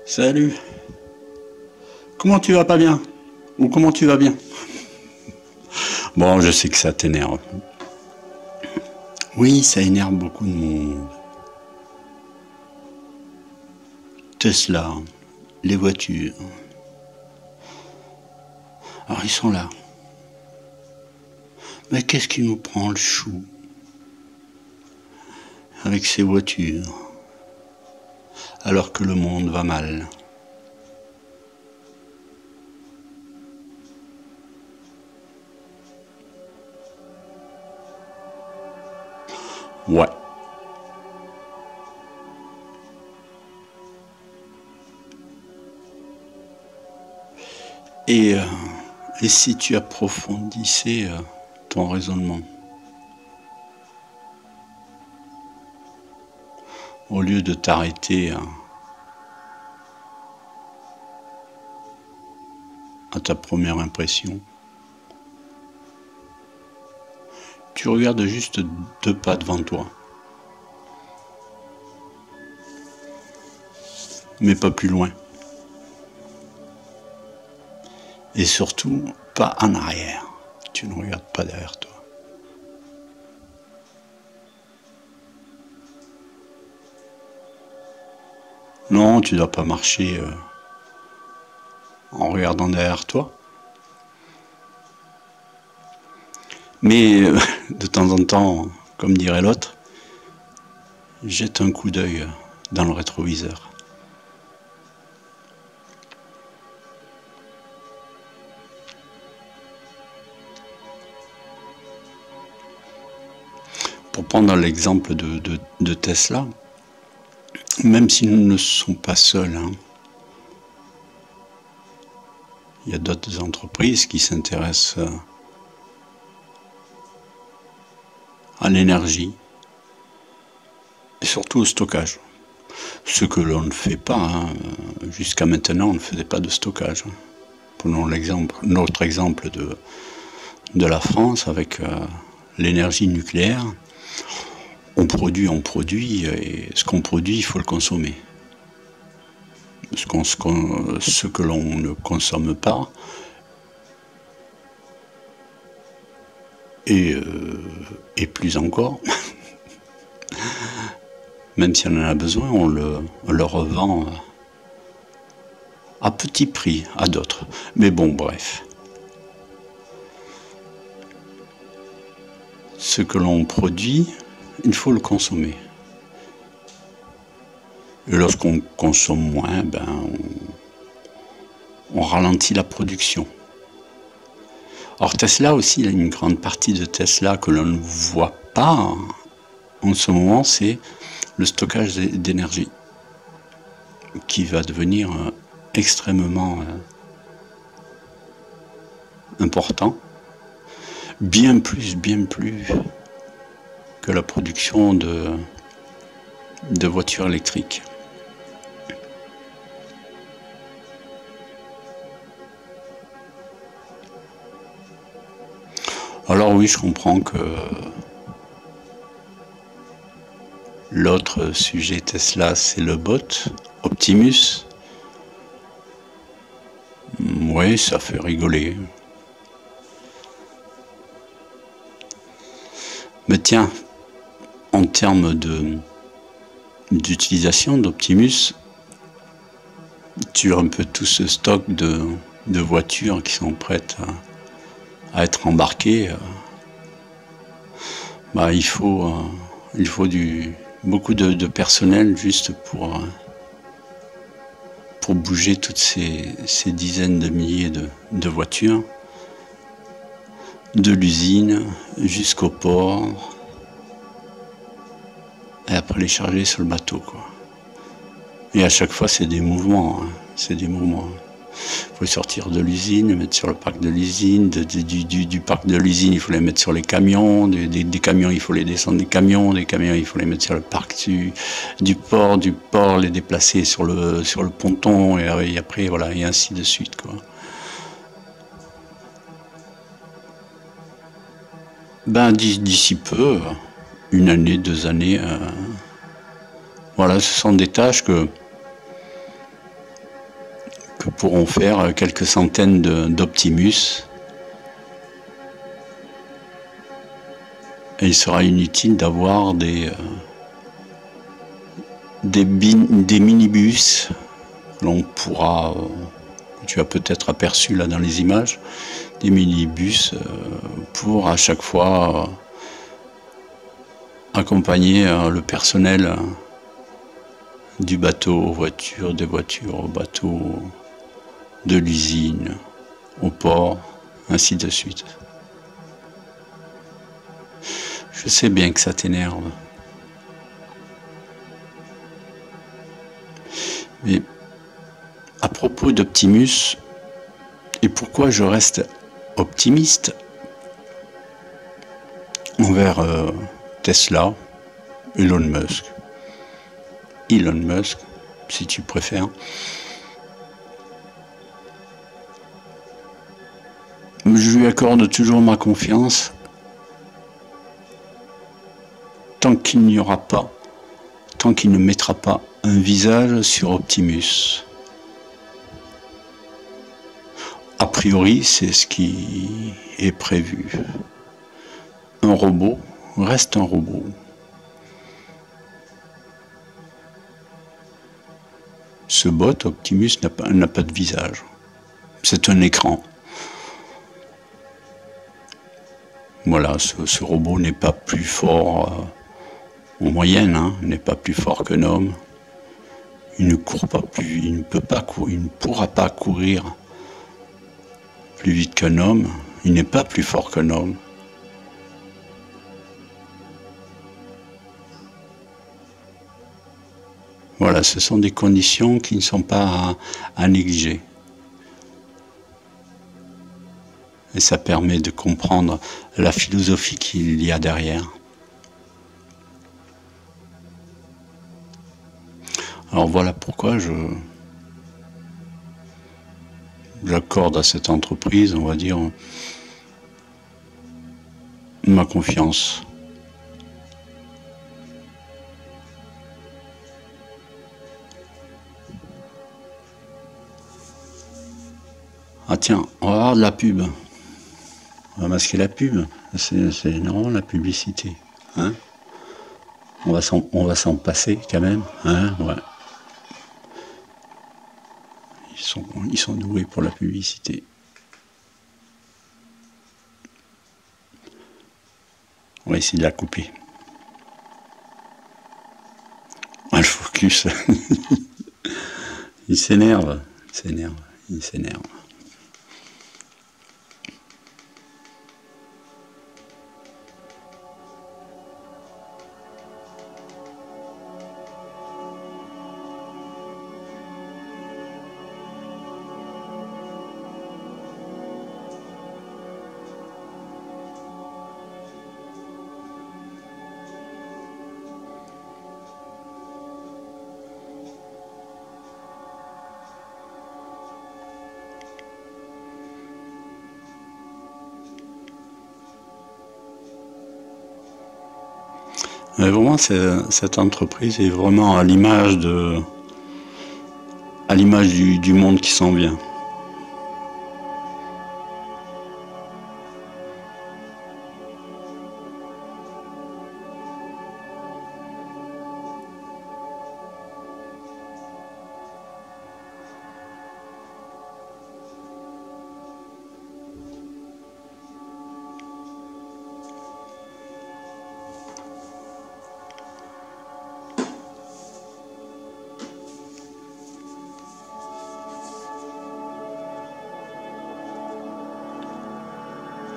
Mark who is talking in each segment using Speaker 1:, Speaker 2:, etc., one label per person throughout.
Speaker 1: Salut. Comment tu vas pas bien? Ou comment tu vas bien? Bon, je sais que ça t'énerve. Oui, ça énerve beaucoup de monde. Tesla, les voitures. Alors ils sont là. Mais qu'est-ce qui nous prend le chou avec ces voitures alors que le monde va mal? Ouais. Et, euh, et si tu approfondissais ton raisonnement, au lieu de t'arrêter à ta première impression, tu regardes juste 2 pas devant toi, mais pas plus loin. Et surtout, pas en arrière. Tu ne regardes pas derrière toi. Non, tu ne dois pas marcher en regardant derrière toi. Mais de temps en temps, comme dirait l'autre, jette un coup d'œil dans le rétroviseur. Pour prendre l'exemple de Tesla, même s'ils ne sont pas seuls, hein, il y a d'autres entreprises qui s'intéressent à l'énergie et surtout au stockage. Ce que l'on ne fait pas, hein. Jusqu'à maintenant on ne faisait pas de stockage. Prenons notre exemple de la France avec l'énergie nucléaire. On produit, et ce qu'on produit, il faut le consommer. Ce que l'on ne consomme pas, et plus encore, même si on en a besoin, on le revend à petit prix à d'autres. Mais bon, bref. Ce que l'on produit, il faut le consommer. Et lorsqu'on consomme moins, on ralentit la production. Or Tesla aussi, il y a une grande partie de Tesla que l'on ne voit pas en ce moment, c'est le stockage d'énergie qui va devenir extrêmement important, bien plus que la production de voitures électriques. Alors oui, je comprends que l'autre sujet Tesla, c'est le bot, Optimus. Oui, ça fait rigoler. Mais tiens, en termes d'utilisation d'Optimus, tu as un peu tout ce stock de voitures qui sont prêtes à être embarquées. Il faut beaucoup de personnel juste pour bouger toutes ces dizaines de milliers de voitures, de l'usine jusqu'au port, et après les charger sur le bateau, quoi. Et à chaque fois, c'est des mouvements, hein. C'est des mouvements. Il faut les sortir de l'usine, les mettre sur le parc de l'usine, du parc de l'usine, il faut les mettre sur les camions, des camions, il faut les descendre des camions il faut les mettre sur le parc du port, les déplacer sur le ponton, et après, voilà, et ainsi de suite, quoi. D'ici peu, 1 année, 2 années, voilà, ce sont des tâches que pourront faire quelques centaines d'Optimus. Et il sera inutile d'avoir des minibus. L'on pourra, tu as peut-être aperçu là dans les images, des minibus pour à chaque fois accompagner le personnel du bateau aux voitures, des voitures au bateau, de l'usine, au port, ainsi de suite. Je sais bien que ça t'énerve. Mais à propos d'Optimus, et pourquoi je reste optimiste envers Tesla, Elon Musk, si tu préfères. Je lui accorde toujours ma confiance tant qu'il n'y aura pas, tant qu'il ne mettra pas un visage sur Optimus. A priori, c'est ce qui est prévu. Un robot reste un robot. Ce bot, Optimus, n'a pas de visage. C'est un écran. Voilà, ce robot n'est pas plus fort en moyenne, hein, n'est pas plus fort qu'un homme. Il ne court pas plus, il ne peut pas courir, il ne pourra pas courir plus vite qu'un homme. Il n'est pas plus fort qu'un homme. Voilà, ce sont des conditions qui ne sont pas à négliger. Et ça permet de comprendre la philosophie qu'il y a derrière. Alors voilà pourquoi j'accorde à cette entreprise, on va dire, ma confiance. Ah tiens, on va avoir de la pub. On va masquer la pub. C'est énorme la publicité. Hein, on va s'en passer quand même. Hein, ouais. Ils sont doués pour la publicité. On va essayer de la couper. Ah, le focus. Il s'énerve. Il s'énerve. Mais vraiment, cette entreprise est vraiment à l'image du monde qui s'en vient.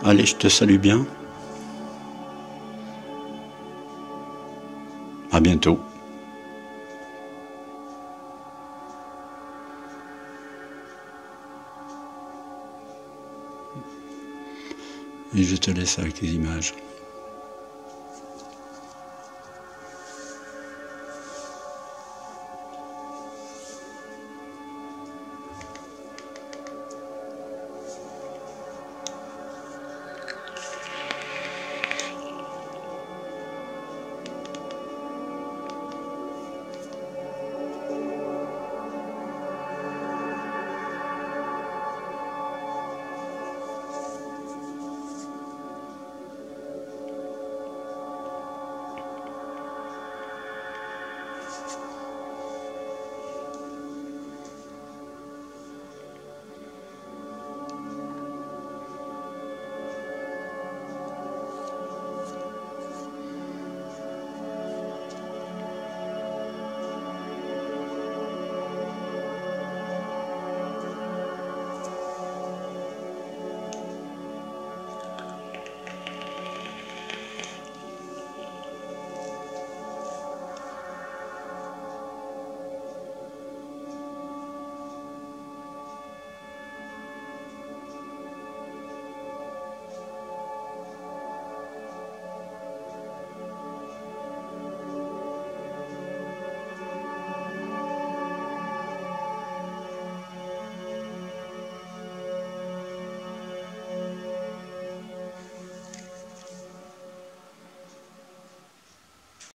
Speaker 1: Allez, je te salue bien. À bientôt. Et je te laisse avec les images.